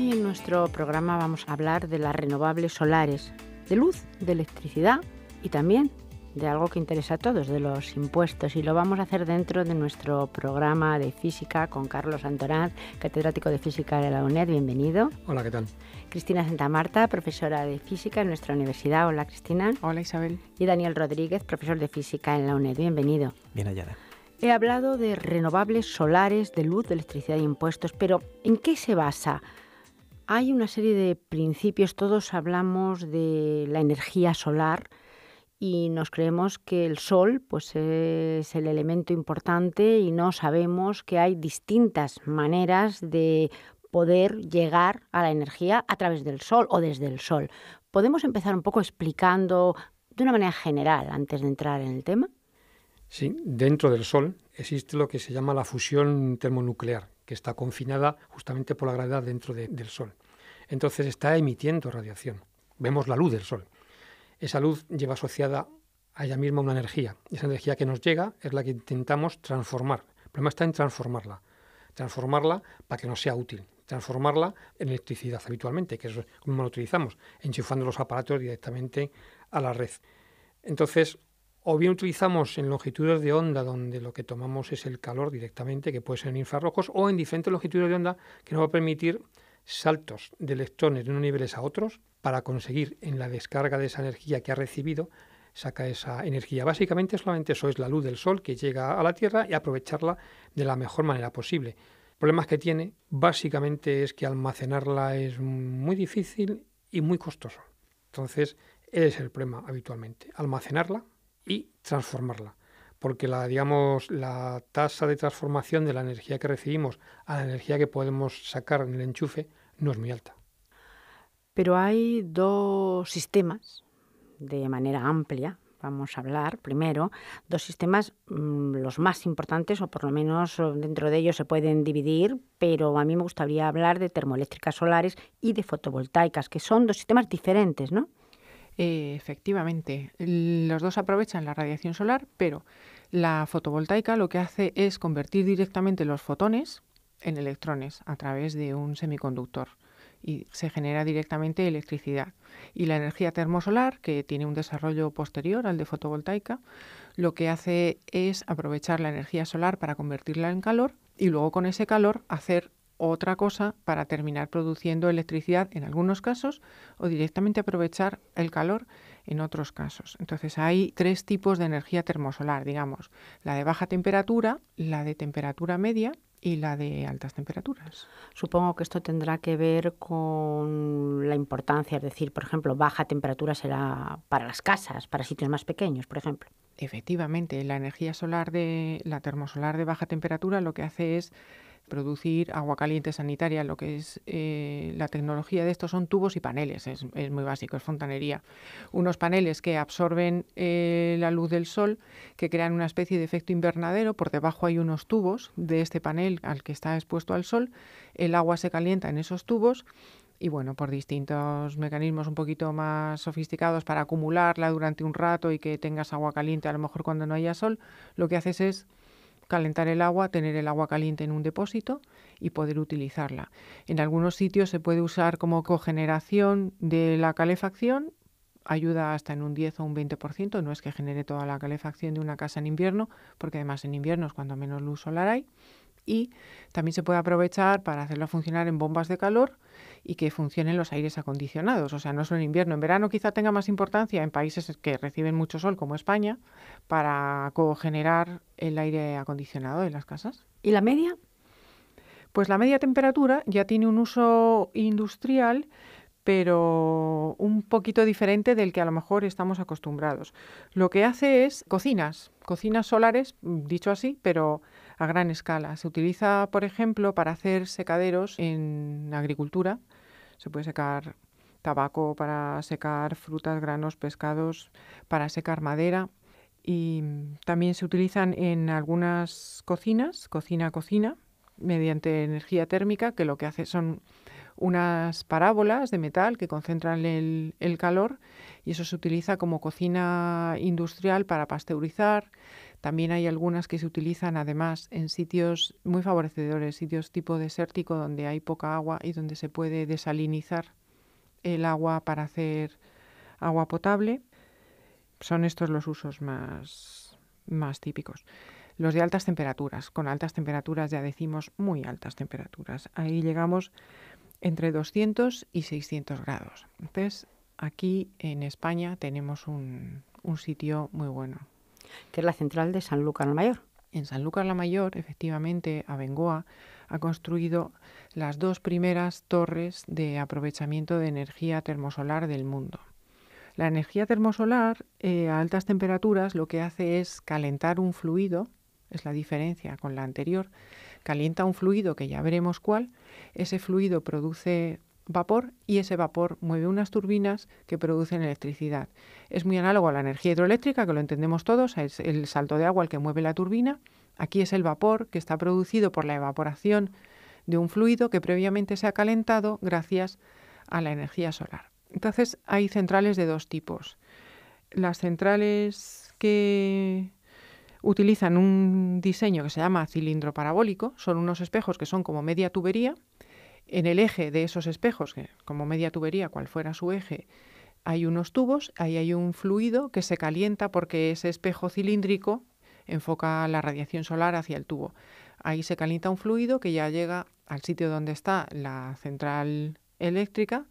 Hoy en nuestro programa vamos a hablar de las renovables solares, de luz, de electricidad y también de algo que interesa a todos, de los impuestos. Y lo vamos a hacer dentro de nuestro programa de física con Carlos Antoraz, catedrático de física de la UNED. Bienvenido. Hola, ¿qué tal? Cristina Santamarta, profesora de física en nuestra universidad. Hola, Cristina. Hola, Isabel. Y Daniel Rodríguez, profesor de física en la UNED. Bienvenido. Bien hallada. He hablado de renovables solares, de luz, de electricidad y impuestos, pero ¿en qué se basa? Hay una serie de principios, todos hablamos de la energía solar y nos creemos que el sol pues, es el elemento importante y no sabemos que hay distintas maneras de poder llegar a la energía a través del sol o desde el sol. ¿Podemos empezar un poco explicando de una manera general antes de entrar en el tema? Sí, dentro del Sol existe lo que se llama la fusión termonuclear, que está confinada justamente por la gravedad dentro del Sol. Entonces está emitiendo radiación. Vemos la luz del Sol. Esa luz lleva asociada a ella misma una energía. Esa energía que nos llega es la que intentamos transformar. El problema está en transformarla. Transformarla para que nos sea útil. Transformarla en electricidad habitualmente, que es como lo utilizamos, enchufando los aparatos directamente a la red. Entonces, o bien utilizamos en longitudes de onda donde lo que tomamos es el calor directamente, que puede ser en infrarrojos, o en diferentes longitudes de onda que nos va a permitir saltos de electrones de unos niveles a otros para conseguir en la descarga de esa energía que ha recibido, saca esa energía. Básicamente solamente eso es la luz del Sol que llega a la Tierra y aprovecharla de la mejor manera posible. Problemas que tiene básicamente es que almacenarla es muy difícil y muy costoso. Entonces, ese es el problema habitualmente, almacenarla y transformarla, porque la tasa de transformación de la energía que recibimos a la energía que podemos sacar en el enchufe no es muy alta. Pero hay dos sistemas, de manera amplia, vamos a hablar primero, dos sistemas, los más importantes, o por lo menos dentro de ellos se pueden dividir, pero a mí me gustaría hablar de termoeléctricas solares y de fotovoltaicas, que son dos sistemas diferentes, ¿no? Efectivamente, los dos aprovechan la radiación solar, pero la fotovoltaica lo que hace es convertir directamente los fotones en electrones a través de un semiconductor y se genera directamente electricidad. Y la energía termosolar, que tiene un desarrollo posterior al de fotovoltaica, lo que hace es aprovechar la energía solar para convertirla en calor y luego con ese calor hacer otra cosa para terminar produciendo electricidad en algunos casos o directamente aprovechar el calor en otros casos. Entonces hay tres tipos de energía termosolar, digamos, la de baja temperatura, la de temperatura media y la de altas temperaturas. Supongo que esto tendrá que ver con la importancia, es decir, por ejemplo, baja temperatura será para las casas, para sitios más pequeños, por ejemplo. Efectivamente, la energía solar la termosolar de baja temperatura lo que hace es producir agua caliente sanitaria. Lo que es la tecnología de estos son tubos y paneles, es muy básico, es fontanería. Unos paneles que absorben la luz del sol, que crean una especie de efecto invernadero. Por debajo hay unos tubos de este panel al que está expuesto al sol. El agua se calienta en esos tubos y bueno, por distintos mecanismos un poquito más sofisticados para acumularla durante un rato y que tengas agua caliente a lo mejor cuando no haya sol, lo que haces es calentar el agua, tener el agua caliente en un depósito y poder utilizarla. En algunos sitios se puede usar como cogeneración de la calefacción, ayuda hasta en un 10 o un 20%, no es que genere toda la calefacción de una casa en invierno, porque además en invierno es cuando menos luz solar hay, y también se puede aprovechar para hacerlo funcionar en bombas de calor y que funcionen los aires acondicionados, o sea, no solo en invierno. En verano quizá tenga más importancia en países que reciben mucho sol como España para cogenerar el aire acondicionado de las casas. ¿Y la media? Pues la media temperatura ya tiene un uso industrial, pero un poquito diferente del que a lo mejor estamos acostumbrados. Lo que hace es cocinas solares, dicho así, pero a gran escala. Se utiliza, por ejemplo, para hacer secaderos en agricultura. Se puede secar tabaco, para secar frutas, granos, pescados, para secar madera. Y también se utilizan en algunas cocinas, cocina, mediante energía térmica, que lo que hace son unas parábolas de metal que concentran el calor, y eso se utiliza como cocina industrial para pasteurizar. También hay algunas que se utilizan además en sitios muy favorecedores, sitios tipo desértico donde hay poca agua y donde se puede desalinizar el agua para hacer agua potable. Son estos los usos más típicos. Los de altas temperaturas. Con altas temperaturas ya decimos muy altas temperaturas. Ahí llegamos entre 200 y 600 grados. Entonces, aquí en España tenemos un sitio muy bueno. Que es la central de Sanlúcar la Mayor. En Sanlúcar la Mayor, efectivamente, Abengoa ha construido las 2 primeras torres de aprovechamiento de energía termosolar del mundo. La energía termosolar a altas temperaturas lo que hace es calentar un fluido, es la diferencia con la anterior, calienta un fluido que ya veremos cuál, ese fluido produce vapor y ese vapor mueve unas turbinas que producen electricidad. Es muy análogo a la energía hidroeléctrica, que lo entendemos todos, es el salto de agua el que mueve la turbina. Aquí es el vapor que está producido por la evaporación de un fluido que previamente se ha calentado gracias a la energía solar. Entonces hay centrales de 2 tipos. Las centrales que utilizan un diseño que se llama cilindro parabólico, son unos espejos que son como media tubería. En el eje de esos espejos, que como media tubería, cual fuera su eje, hay unos tubos, ahí hay un fluido que se calienta porque ese espejo cilíndrico enfoca la radiación solar hacia el tubo. Ahí se calienta un fluido que ya llega al sitio donde está la central eléctrica,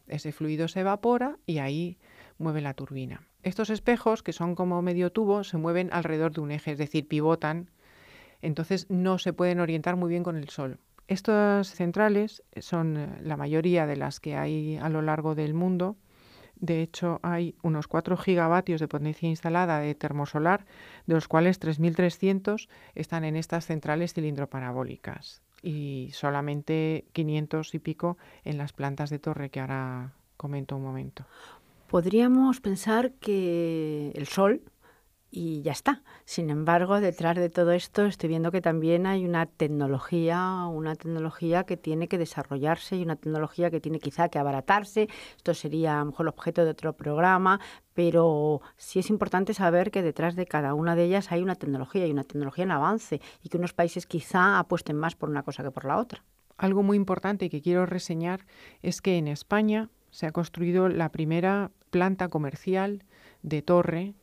ese fluido se evapora y ahí mueve la turbina. Estos espejos, que son como medio tubo, se mueven alrededor de un eje, es decir, pivotan, entonces no se pueden orientar muy bien con el sol. Estas centrales son la mayoría de las que hay a lo largo del mundo. De hecho, hay unos 4 gigavatios de potencia instalada de termosolar, de los cuales 3.300 están en estas centrales cilindroparabólicas y solamente 500 y pico en las plantas de torre, que ahora comento un momento. Podríamos pensar que el sol y ya está. Sin embargo, detrás de todo esto estoy viendo que también hay una tecnología que tiene que desarrollarse y una tecnología que tiene quizá que abaratarse. Esto sería a lo mejor el objeto de otro programa, pero sí es importante saber que detrás de cada una de ellas hay una tecnología y una tecnología en avance y que unos países quizá apuesten más por una cosa que por la otra. Algo muy importante que quiero reseñar es que en España se ha construido la primera planta comercial de torre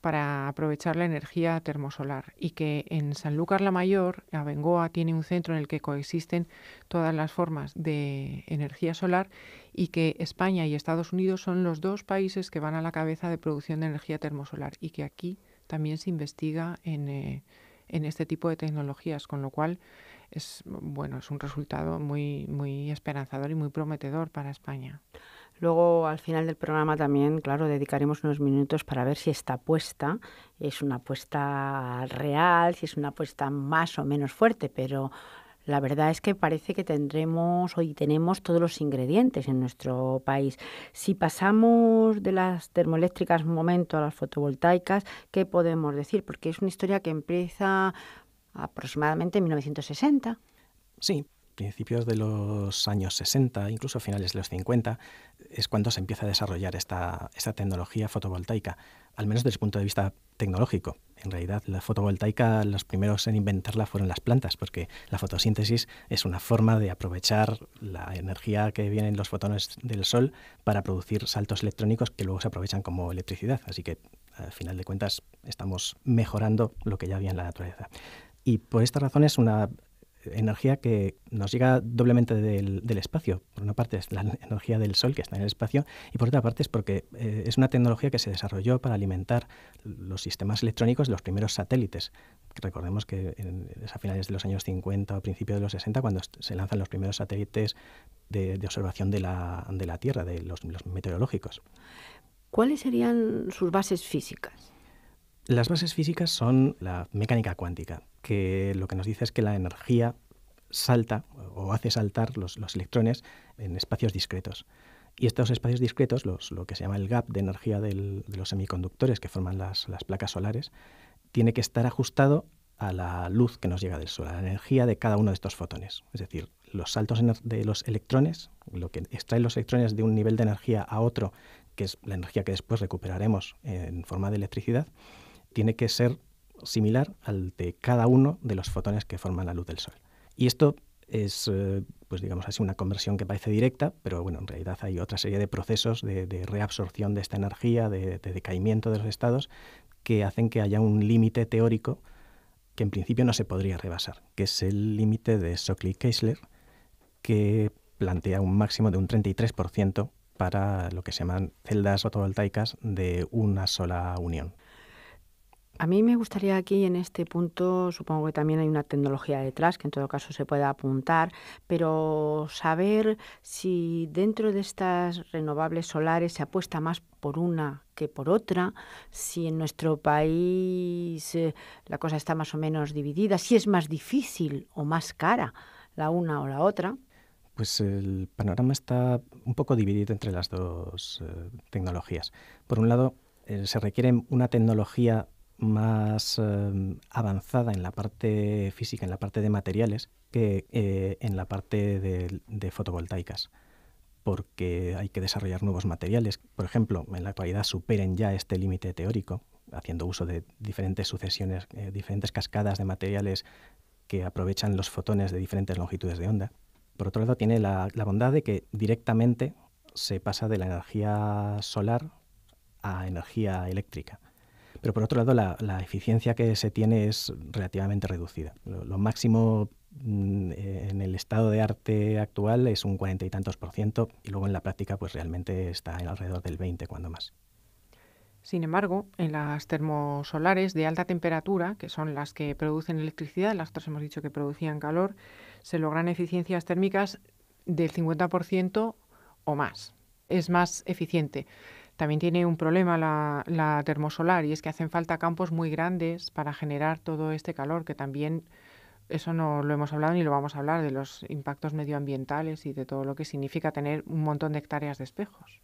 para aprovechar la energía termosolar y que en Sanlúcar la Mayor, Abengoa, tiene un centro en el que coexisten todas las formas de energía solar y que España y Estados Unidos son los 2 países que van a la cabeza de producción de energía termosolar y que aquí también se investiga en este tipo de tecnologías, con lo cual es un resultado muy esperanzador y muy prometedor para España. Luego, al final del programa también, claro, dedicaremos unos minutos para ver si esta apuesta es una apuesta real, si es una apuesta más o menos fuerte, pero la verdad es que parece que tenemos todos los ingredientes en nuestro país. Si pasamos de las termoeléctricas un momento a las fotovoltaicas, ¿qué podemos decir? Porque es una historia que empieza aproximadamente en 1960. Sí. Principios de los años 60, incluso finales de los 50, es cuando se empieza a desarrollar esta tecnología fotovoltaica, al menos desde el punto de vista tecnológico. En realidad, la fotovoltaica, los primeros en inventarla fueron las plantas, porque la fotosíntesis es una forma de aprovechar la energía que vienen los fotones del sol para producir saltos electrónicos que luego se aprovechan como electricidad. Así que, al final de cuentas, estamos mejorando lo que ya había en la naturaleza. Y por esta razón es una energía que nos llega doblemente del espacio. Por una parte es la energía del sol que está en el espacio y por otra parte es porque es una tecnología que se desarrolló para alimentar los sistemas electrónicos de los primeros satélites. Recordemos que es a finales de los años 50 o principios de los 60 cuando se lanzan los primeros satélites de observación de la Tierra, de los meteorológicos. ¿Cuáles serían sus bases físicas? Las bases físicas son la mecánica cuántica, que lo que nos dice es que la energía salta o hace saltar los electrones en espacios discretos. Y estos espacios discretos, lo que se llama el gap de energía de los semiconductores que forman las placas solares, tiene que estar ajustado a la luz que nos llega del sol, a la energía de cada uno de estos fotones. Es decir, los saltos de los electrones, lo que extrae los electrones de un nivel de energía a otro, que es la energía que después recuperaremos en forma de electricidad, tiene que ser similar al de cada uno de los fotones que forman la luz del Sol. Y esto es, pues digamos así, una conversión que parece directa, pero bueno, en realidad hay otra serie de procesos de reabsorción de esta energía, de decaimiento de los estados, que hacen que haya un límite teórico que en principio no se podría rebasar, que es el límite de Shockley-Kessler, que plantea un máximo de un 33% para lo que se llaman celdas fotovoltaicas de una sola unión. A mí me gustaría aquí en este punto, supongo que también hay una tecnología detrás que en todo caso se pueda apuntar, pero saber si dentro de estas renovables solares se apuesta más por una que por otra, si en nuestro país la cosa está más o menos dividida, si es más difícil o más cara la una o la otra. Pues el panorama está un poco dividido entre las dos tecnologías. Por un lado, se requiere una tecnología más avanzada en la parte física, en la parte de materiales, que en la parte de fotovoltaicas, porque hay que desarrollar nuevos materiales. Por ejemplo, en la actualidad superen ya este límite teórico, haciendo uso de diferentes sucesiones, diferentes cascadas de materiales que aprovechan los fotones de diferentes longitudes de onda. Por otro lado, tiene la bondad de que directamente se pasa de la energía solar a energía eléctrica. Pero por otro lado, la eficiencia que se tiene es relativamente reducida. Lo máximo en el estado de arte actual es un 40 y tantos %, y luego en la práctica pues realmente está en alrededor del 20 cuando más. Sin embargo, en las termosolares de alta temperatura, que son las que producen electricidad, las otras hemos dicho que producían calor, se logran eficiencias térmicas del 50% o más. Es más eficiente. También tiene un problema la termosolar, y es que hacen falta campos muy grandes para generar todo este calor, que también, eso no lo hemos hablado ni lo vamos a hablar, de los impactos medioambientales y de todo lo que significa tener un montón de hectáreas de espejos.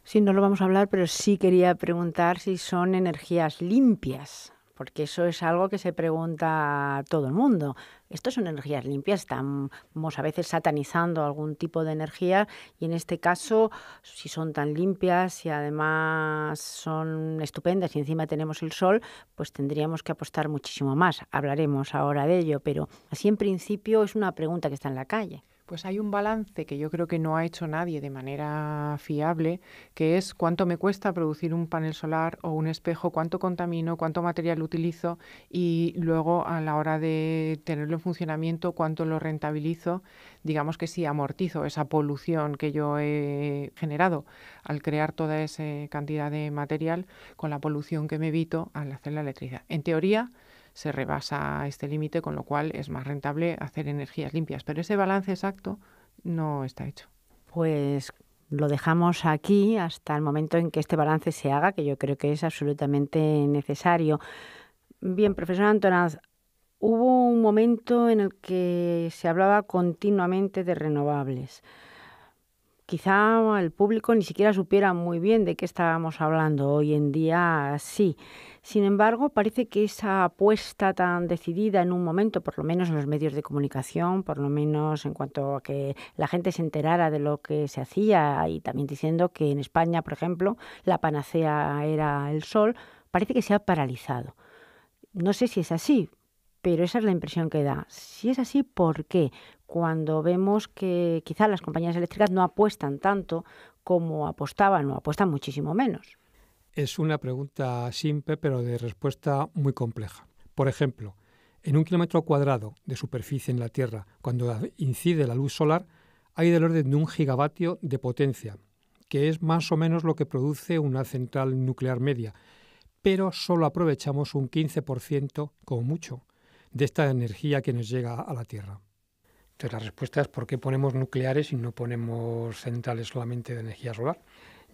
Sí, no lo vamos a hablar, pero sí quería preguntar si son energías limpias, porque eso es algo que se pregunta a todo el mundo. ¿Estos son energías limpias? Estamos a veces satanizando algún tipo de energía y en este caso, si son tan limpias y además son estupendas y encima tenemos el sol, pues tendríamos que apostar muchísimo más. Hablaremos ahora de ello, pero así en principio es una pregunta que está en la calle. Pues hay un balance que yo creo que no ha hecho nadie de manera fiable, que es cuánto me cuesta producir un panel solar o un espejo, cuánto contamino, cuánto material utilizo y luego a la hora de tenerlo en funcionamiento, cuánto lo rentabilizo. Digamos que sí amortizo esa polución que yo he generado al crear toda esa cantidad de material con la polución que me evito al hacer la electricidad. En teoría, se rebasa este límite, con lo cual es más rentable hacer energías limpias. Pero ese balance exacto no está hecho. Pues lo dejamos aquí hasta el momento en que este balance se haga, que yo creo que es absolutamente necesario. Bien, profesor Antonaz, hubo un momento en el que se hablaba continuamente de renovables. Quizá el público ni siquiera supiera muy bien de qué estábamos hablando. Hoy en día sí. Sin embargo, parece que esa apuesta tan decidida en un momento, por lo menos en los medios de comunicación, por lo menos en cuanto a que la gente se enterara de lo que se hacía y también diciendo que en España, por ejemplo, la panacea era el sol, parece que se ha paralizado. No sé si es así, pero esa es la impresión que da. Si es así, ¿por qué? Cuando vemos que quizá las compañías eléctricas no apuestan tanto como apostaban o apuestan muchísimo menos. Es una pregunta simple, pero de respuesta muy compleja. Por ejemplo, en 1 kilómetro cuadrado de superficie en la Tierra, cuando incide la luz solar, hay del orden de 1 gigavatio de potencia, que es más o menos lo que produce una central nuclear media, pero solo aprovechamos un 15%, como mucho, de esta energía que nos llega a la Tierra. Entonces la respuesta es ¿por qué ponemos nucleares y no ponemos centrales solamente de energía solar?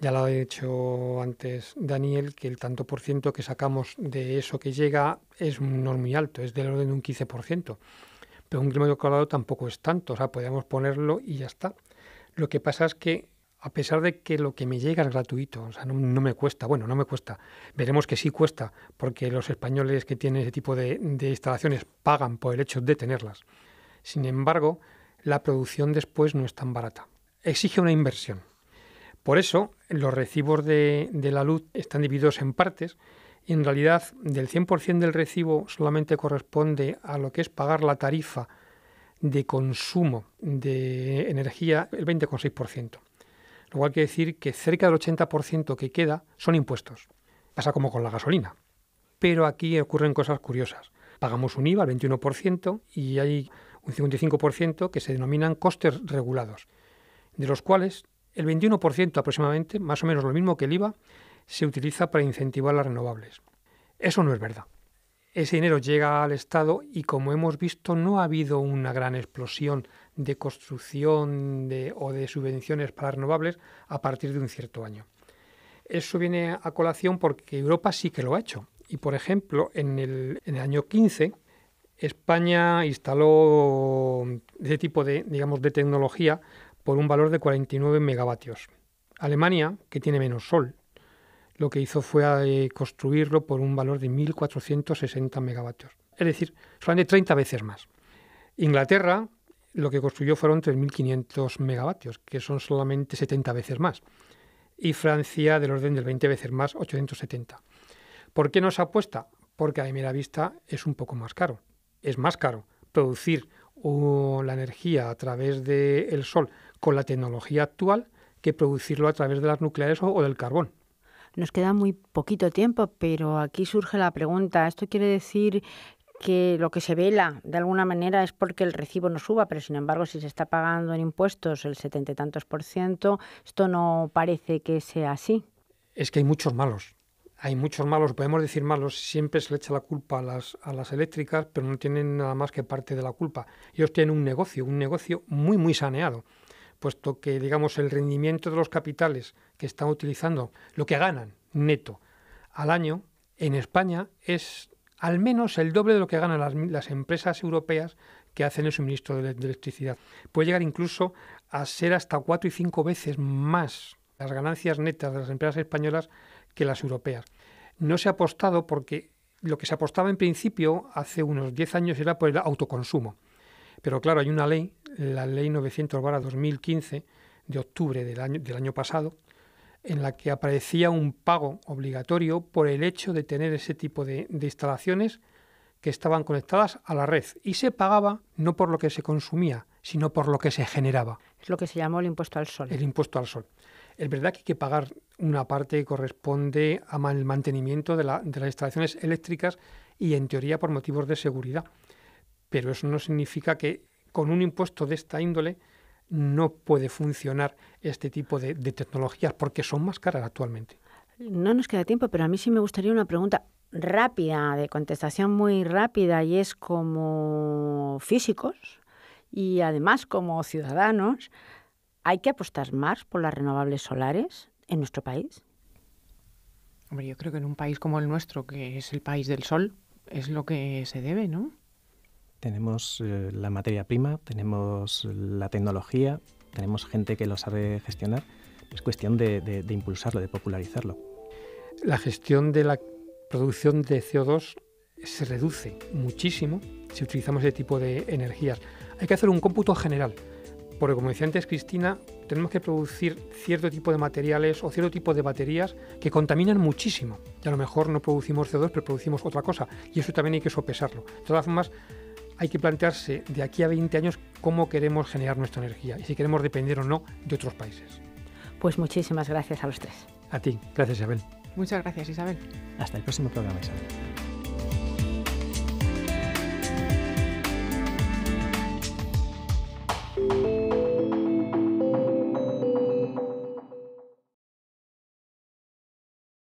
Ya lo ha dicho antes Daniel, que el tanto por ciento que sacamos de eso que llega no es muy alto, es del orden de un 15%. Pero 1 kilómetro cuadrado tampoco es tanto, o sea, podríamos ponerlo y ya está. Lo que pasa es que, a pesar de que lo que me llega es gratuito, o sea, no me cuesta, no me cuesta, veremos que sí cuesta, porque los españoles que tienen ese tipo de instalaciones pagan por el hecho de tenerlas. Sin embargo, la producción después no es tan barata. Exige una inversión. Por eso, los recibos de la luz están divididos en partes y en realidad del 100% del recibo solamente corresponde a lo que es pagar la tarifa de consumo de energía el 20,6%. Lo cual quiere decir que cerca del 80% que queda son impuestos. Pasa como con la gasolina. Pero aquí ocurren cosas curiosas. Pagamos un IVA al 21% y hay un 55% que se denominan costes regulados, de los cuales el 21% aproximadamente, más o menos lo mismo que el IVA, se utiliza para incentivar las renovables. Eso no es verdad. Ese dinero llega al Estado y, como hemos visto, no ha habido una gran explosión de construcción o de subvenciones para renovables a partir de un cierto año. Eso viene a colación porque Europa sí que lo ha hecho. Y, por ejemplo, en el año 15, España instaló ese tipo de tecnología por un valor de 49 megavatios. Alemania, que tiene menos sol, lo que hizo fue construirlo por un valor de 1.460 megavatios. Es decir, solamente 30 veces más. Inglaterra lo que construyó fueron 3.500 megavatios, que son solamente 70 veces más. Y Francia, del orden del 20 veces más, 870. ¿Por qué no se apuesta? Porque a primera vista es un poco más caro. Es más caro producir la energía a través del sol con la tecnología actual que producirlo a través de las nucleares o del carbón. Nos queda muy poquito tiempo, pero aquí surge la pregunta. ¿Esto quiere decir que lo que se vela de alguna manera es porque el recibo no suba, pero sin embargo si se está pagando en impuestos el 70 y tantos %, esto no parece que sea así? Es que hay muchos malos. Hay muchos malos, podemos decir malos, siempre se le echa la culpa a las eléctricas, pero no tienen nada más que parte de la culpa. Ellos tienen un negocio muy, muy saneado, puesto que, digamos, el rendimiento de los capitales que están utilizando, lo que ganan neto al año, en España es al menos el doble de lo que ganan las empresas europeas que hacen el suministro de electricidad. Puede llegar incluso a ser hasta 4 y 5 veces más las ganancias netas de las empresas españolas que las europeas. No se ha apostado porque lo que se apostaba en principio hace unos 10 años era por el autoconsumo. Pero claro, hay una ley, la ley 900/2015 de octubre del año pasado, en la que aparecía un pago obligatorio por el hecho de tener ese tipo de instalaciones que estaban conectadas a la red. Y se pagaba no por lo que se consumía, sino por lo que se generaba. Es lo que se llamó el impuesto al sol. El impuesto al sol. Es verdad que hay que pagar una parte que corresponde al mantenimiento de las instalaciones eléctricas y, en teoría, por motivos de seguridad. Pero eso no significa que con un impuesto de esta índole no puede funcionar este tipo de tecnologías, porque son más caras actualmente. No nos queda tiempo, pero a mí sí me gustaría una pregunta rápida, de contestación muy rápida, y es: como físicos y además como ciudadanos, ¿hay que apostar más por las renovables solares en nuestro país? Hombre, yo creo que en un país como el nuestro, que es el país del sol, es lo que se debe, ¿no? Tenemos la materia prima, tenemos la tecnología, tenemos gente que lo sabe gestionar. Es cuestión de impulsarlo, de popularizarlo. La gestión de la producción de CO2 se reduce muchísimo si utilizamos ese tipo de energías. Hay que hacer un cómputo general, porque, como decía antes Cristina, tenemos que producir cierto tipo de materiales o cierto tipo de baterías que contaminan muchísimo. Y a lo mejor no producimos CO2, pero producimos otra cosa. Y eso también hay que sopesarlo. De todas formas, hay que plantearse de aquí a 20 años cómo queremos generar nuestra energía y si queremos depender o no de otros países. Pues muchísimas gracias a los tres. A ti. Gracias, Isabel. Muchas gracias, Isabel. Hasta el próximo programa, Isabel.